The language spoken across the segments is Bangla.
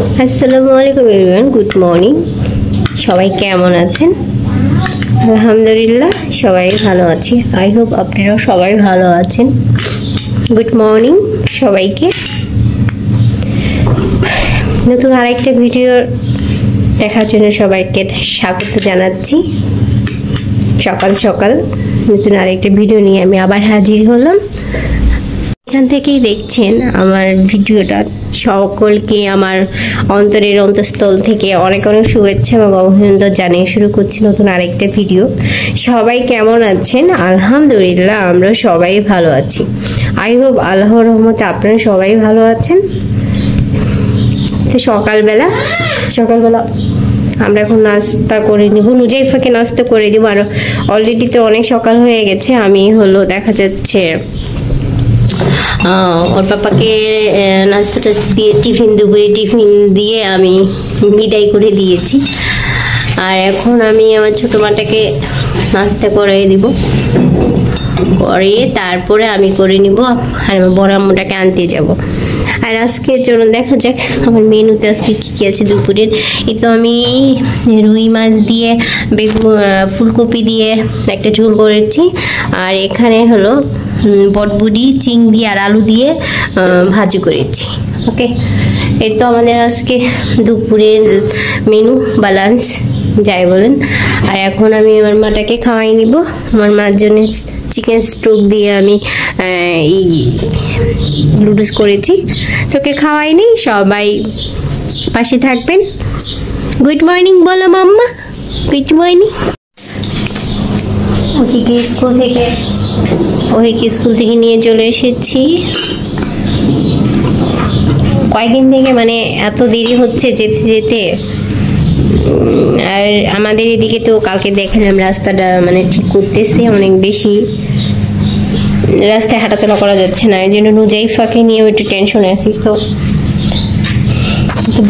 আসসালামু আলাইকুম এভরিওয়ান, গুড মর্নিং। সবাই কেমন আছেন? আলহামদুলিল্লাহ সবাই ভালো আছি। আই হোপ আপনারাও সবাই ভালো আছেন। গুড মর্নিং সবাইকে। নতুন আরেকটা ভিডিও দেখার জন্য সবাইকে স্বাগত জানাচ্ছি। সকাল সকাল নতুন আরেকটা ভিডিও নিয়ে আমি আবার হাজির হলাম। এখান থেকেই দেখছেন আমার ভিডিওটা। সকলকে আমার অন্তরের অন্তঃস্থল থেকে অনেক অনেক শুভেচ্ছা এবং অভিনন্দন জানিয়ে শুরু করছি নতুন আরেকটা ভিডিও। সবাই কেমন আছেন? আলহামদুলিল্লাহ আমরা সবাই ভালো আছি। আই হোপ আল্লাহর রহমতে আপনারা সবাই ভালো আছেন। তো সকালবেলা আমরা এখন নাস্তা করে নিব। নুজাইফাকে নাস্তা করে দিব। আর অলরেডি তো অনেক সকাল হয়ে গেছে। আমি দেখা যাচ্ছে ওর পাপাকে নাস্তাটা দিয়ে দুপুরে টিফিন দিয়ে আমি বিদায় করে দিয়েছি। আর এখন আমি আমার ছোট মাটাকে নাস্তা করে দিব, করে তারপরে আমি করে নিব আর বড় আম্মুটাকে আনতে যাব। আর আজকের জন্য দেখা যাক আমার মেনুতে আজকে কী কী আছে দুপুরের। এই তো আমি রুই মাছ দিয়ে ফুলকপি দিয়ে একটা ঝোল করেছি। আর এখানে হলো বটবুডি, চিংড়ি আর আলু দিয়ে ভাজি করেছি। ওকে, এই তো আমাদের আজকে দুপুরের মেনু বা লাঞ্চ যাই বলেন। আর এখন আমি আমার মাটাকে খাওয়াই নিব। আমার মার জন্য চিকেন স্টোক দিয়ে আমি এই নুডলস করেছি। তোকে খাওয়াইনি, সবাই পাশে থাকবেন। গুড মর্নিং বলো মাম্মা। Good morning. ওকে স্কুল থেকে নিয়ে চলে এসেছি। কয়েকদিন থেকে মানে এত দেরি হচ্ছে যেতে যেতে। আর আমাদের এদিকে তো কালকে দেখালাম রাস্তাটা মানে ঠিক করতেছে, অনেক বেশি রাস্তায় হাঁটাচলা করা যাচ্ছে না। এই জন্য নুজাইফাকে নিয়েও একটু টেনশনে আছি। তো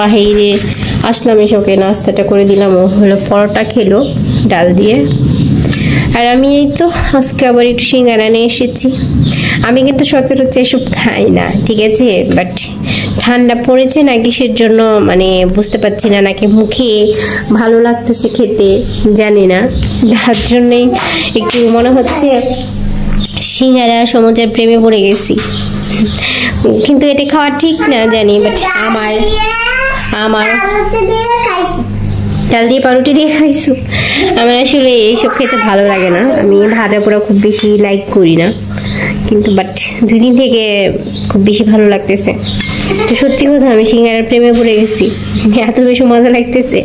বাহিরে আসলাম, এসবকে নাস্তাটা করে দিলাম। ও হলো পরোটা খেলো ডাল দিয়ে। আর আমি এই তো আজকে আবার একটু সিঙ্গারা নিয়ে এসেছি। আমি কিন্তু সচরাচর এসব খাই না, ঠিক আছে, বাট ঠান্ডা পড়েছে না কিসের জন্য মানে বুঝতে পারছি না, নাকি মুখে ভালো লাগতেছে খেতে জানি না, তার জন্যই একটু মনে হচ্ছে সিঙ্গারা সমুদ্রের প্রেমে পড়ে গেছি। কিন্তু এটা খাওয়া ঠিক না জানি, বাট আমার ডাল দিয়ে পাউরুটি দিয়ে খাইছো। আমার আসলে এইসব খেতে ভালো লাগে না। আমি ভাজা পোড়া খুব বেশি লাইক করি না, কিন্তু বাট 2 দিন থেকে খুব বেশি ভালো লাগতেছে। তো সত্যি কথা আমি সিঙ্গারার প্রেমে পড়ে গেছি, এত বেশি মজা লাগতেছে।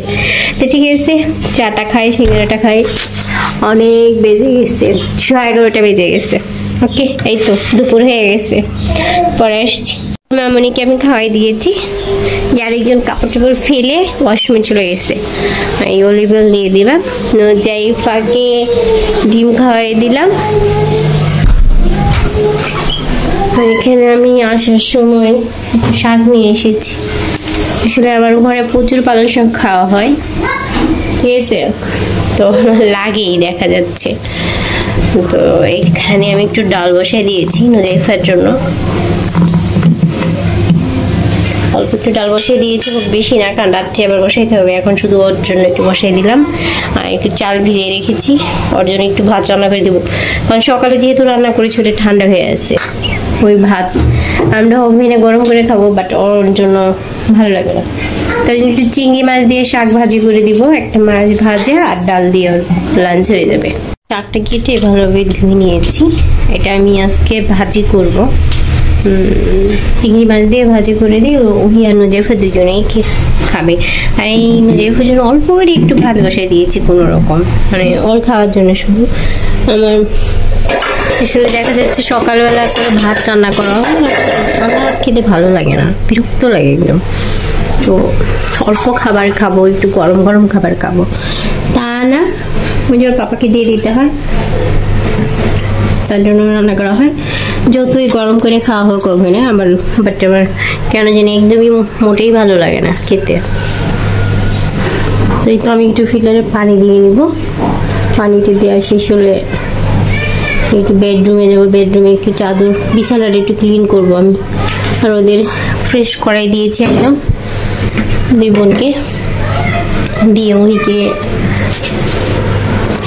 তো ঠিক আছে, চাটা খাই, সিঙ্গারাটা খাই। অনেক বেজে গেছে, 11:30 বেজে গেছে। ওকে, এই তো দুপুর হয়ে গেছে। পরে আসছি, মামনিকে আমি খাওয়াই দিয়েছি। আরেকজন কাপড় টাপড় ফেলে ওয়াশরুমে চলে গেছে। এই অলিভ অয়েল দিয়ে দিলাম। নুজাইফাকে ডিম খাওয়াই দিলাম। এখানে আমি আসার সময় শাক নিয়ে এসেছি। আসলে আমার ঘরে প্রচুর পালং শাক খাওয়া হয়, ঠিক আছে, তো লাগেই দেখা যাচ্ছে। তো এখানে আমি একটু ডাল বসাই দিয়েছি নুজাইফার জন্য। অল্প একটু ডাল বসিয়ে দিয়েছি, খুব বেশি না, কারণ রাত্রে আবার বসাইতে হবে। এখন শুধু ওর জন্য একটু বসাই দিলাম। আর একটু চাল ভিজিয়ে রেখেছি, ওর জন্য একটু ভাত রান্না করে দেবো। কারণ সকালে যেহেতু রান্না করেছি ওটা ঠান্ডা হয়ে আছে, ওই ভাত আমরা ওভেনে গরম করে খাবো, বাট ওর জন্য ভালো লাগে না। তাই একটু চিংড়ি মাছ দিয়ে শাক ভাজি করে দিব, একটা মাছ ভাজা আর ডাল দিয়ে ওর লাঞ্চ হয়ে যাবে। শাকটা কেটে ভালোভাবে ধুয়ে নিয়েছি। এটা আমি আজকে ভাজি করব, চিংড়ি মাছ দিয়ে ভাজি করে দিই। ওহি আর নুজাইফা দুজনেই খাবে। আর এই নুজাইফার জন্য অল্প করে একটু ভাত বসাই দিয়েছি, কোনো রকম মানে ওর খাওয়ার জন্য শুধু। আমার আসলে দেখা যাচ্ছে সকালবেলা করে ভাত রান্না করা হয়, আমার ভাত খেতে ভালো লাগে না, বিরক্ত লাগে একদম। তো অল্প খাবার খাবো, একটু গরম গরম খাবার খাবো, তা না ওই ওর পাপাকে দিয়ে দিতে হয়, তার জন্য রান্না করা হয়। যতই গরম করে খাওয়া হোক ওভেনে, আমার কেন জানি একদমই মোটেই ভালো লাগে না খেতে। তো এই তো আমি একটু ফিল্টারে পানি দিয়ে নিব। পানিটা দেওয়া শেষ হলে একটু বেডরুমে যাবো। বেডরুমে একটু চাদর বিছানাটা একটু ক্লিন করবো আমি। আর ওদের ফ্রেশ করাই দিয়েছি একদম। দুই বোনকে দিয়ে ওইকে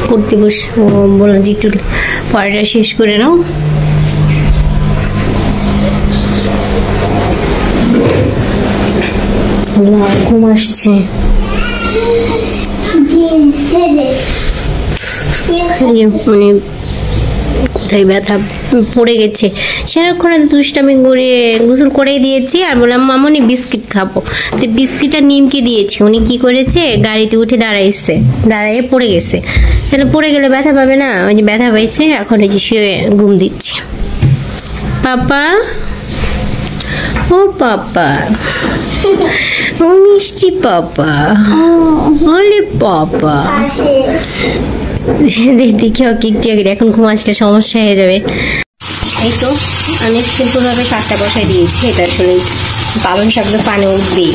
পড়তে বসে বললাম যে একটু পড়াটা শেষ করে নাও। ঘুম আসছে, মানে কোথায় ব্যথা পড়ে গেছে। সেরকম দুষ্টামি করে গোসল করে দিয়েছি আর বললাম মামনি বিস্কিট খাবো, তো বিস্কিটটা নিমকে দিয়েছি। উনি কি করেছে, গাড়িতে উঠে দাঁড়াইছে, দাঁড়াইয়ে পড়ে গেছে। তাহলে পড়ে গেলে ব্যথা পাবে না, ওই যে ব্যথা পাইছে, এখন এই যে শুয়ে ঘুম দিচ্ছে। পাপা, ও পাপা, ও মিষ্টি পাপা, ওলে পাপা, দেখি ওকে একটু আগে, এখন ঘুম আসলে সমস্যা হয়ে যাবে। এই তো আমি সিম্পল ভাবে শাকটা বসাই দিয়েছি। এটা আসলে পালং শাক তো পানি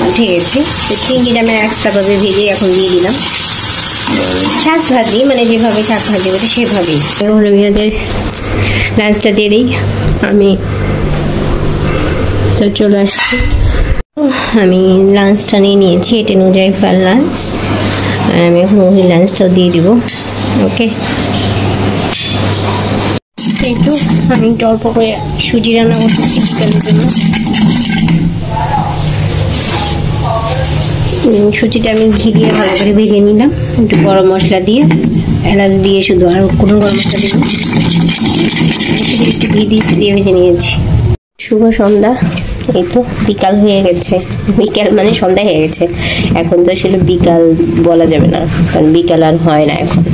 উঠে গেছে, তো চিংড়িটা আমি এক্সট্রা ভাবে ভেজে এখন দিয়ে দিলাম। শাক ভাজি মানে যেভাবে শাক ভাজি ওটা সেভাবেই। মেয়েদের লাঞ্চটা দিয়ে দিই। আমি তো চলে আসছি, আমি লাঞ্চটা নিয়ে নিয়েছি। এটা নুজাইফার লাঞ্চ, আর আমি এখন ওই লাঞ্চটাও দিয়ে দিব। ওকে, এই তো আমি একটু অল্প করে সুজি রান্না করতেছি বিকালের জন্য। সুজিটা আমি ঘি দিয়ে ভালো করে ভেজে নিলাম, একটু গরম মশলা দিয়ে, এলাচ দিয়ে, শুধু আর কোনো গরম মশলা দিব, একটু ঘি দিয়ে ভেজে নিয়েছি। শুভ সন্ধ্যা। এই তো বিকাল হয়ে গেছে, বিকাল মানে সন্ধ্যা হয়ে গেছে। এখন তো আসলে বিকাল বলা যাবে না, কারণ বিকাল আর হয় না এখন।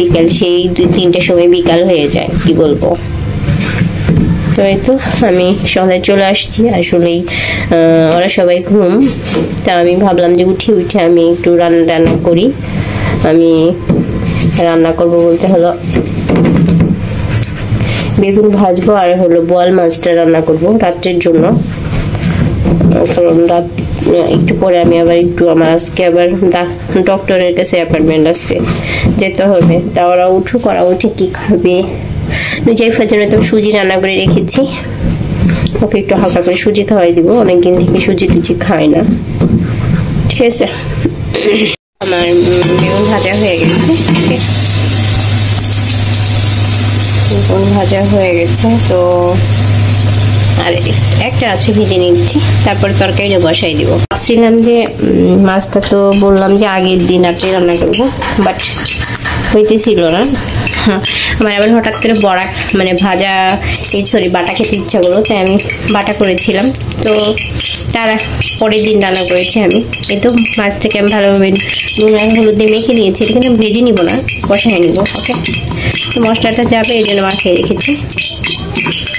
বিকাল সেই 2-3টার সময় বিকাল হয়ে যায়, কি বলবো। তো এই তো আমি সন্ধ্যায় চলে আসছি। আসলেই ওরা সবাই ঘুম, তা আমি ভাবলাম যে উঠে আমি একটু রান্না করি। আমি রান্না করবো বলতে হলো বেগুন ভাজবো, আর হলো বোয়াল মাছটা রান্না করবো রাত্রের জন্য। কারণ রাত একটু পরে আমি আবার একটু, আমার আজকে আবার ডক্টরের কাছে অ্যাপয়েন্টমেন্ট আছে, যেতে হবে। তা ওরা উঠে কি খাবে, নুজাইফার জন্য তো সুজি রান্না করে রেখেছি। ওকে একটু হালকা করে সুজি খাওয়াই দিব, অনেকদিন থেকে সুজি টুজি খায় না। ঠিক আছে, আমার বেগুন ভাজা হয়ে গেছে। বেগুন ভাজা হয়ে গেছে, তো আর একটা আছে ভেজে নিচ্ছি, তারপর তরকারিটা বসাই দিব। ভাবছিলাম যে মাছটা তো বললাম যে আগের দিন রাতে রান্না করবো, বাট হইতেছিল না। আমার আবার হঠাৎ করে বড়া মানে ভাজা বাটা খেতে ইচ্ছা করলো, তাই আমি বাটা করেছিলাম। তো তারা পরের দিন রান্না করেছি আমি। এই তো মাছটাকে আমি ভালোভাবে নুন আর হলুদ দিয়ে মেখে নিয়েছি। এটা কিন্তু ভেজে নিব না, কষাই নিব। ওকে, মশলাটা যাবে এই জন্য মাখিয়ে রেখেছি।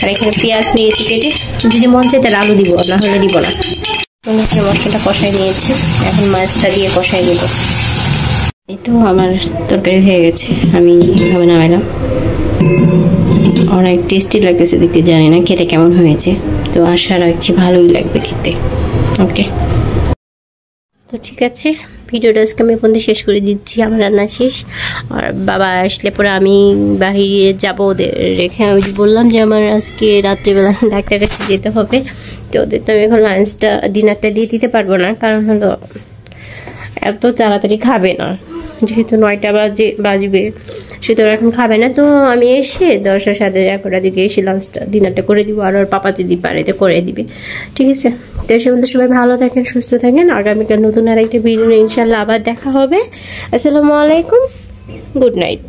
আর এখানে পেঁয়াজ নিয়েছি কেটে, যদি মন চাই তাহলে আলু দিব, না হলে দিব না। মশলাটা কষাই নিয়েছি, এখন মাছটা দিয়ে কষাই নিব। এই তো আমার তরকারি হয়ে গেছে, আমি এইভাবে নামাইলাম। অনেক টেস্টি লাগতেছে দেখতে, জানি না খেতে কেমন হয়েছে, তো আশা রাখছি ভালোই লাগবে খেতে। ওকে, তো ঠিক আছে, ভিডিওটা আজকে আমি ফোন দিয়ে শেষ করে দিচ্ছি। আমার রান্না শেষ, আর বাবা আসলে পরে আমি বাহিরে যাবো ওদের রেখে। আমি বললাম যে আমার আজকে রাত্রিবেলা ডাক্তার কাছে যেতে হবে, তো ওদের তো আমি এখন ডিনারটা দিয়ে দিতে পারবো না, কারণ হলো এত তাড়াতাড়ি খাবে না, যেহেতু 9টা বাজবে, সুতরাং এখন খাবে না। তো আমি এসে 10টার সাথে 11টার দিকে এসে ডিনারটা করে দিব, আর ওর পাপা যদি পারে তো করে দিবে। ঠিক আছে, তো সে মধ্যে সবাই ভালো থাকেন, সুস্থ থাকেন। আগামীকাল নতুন আর একটা ভিডিও ইনশাল্লাহ আবার দেখা হবে। আসসালামু আলাইকুম, গুড নাইট।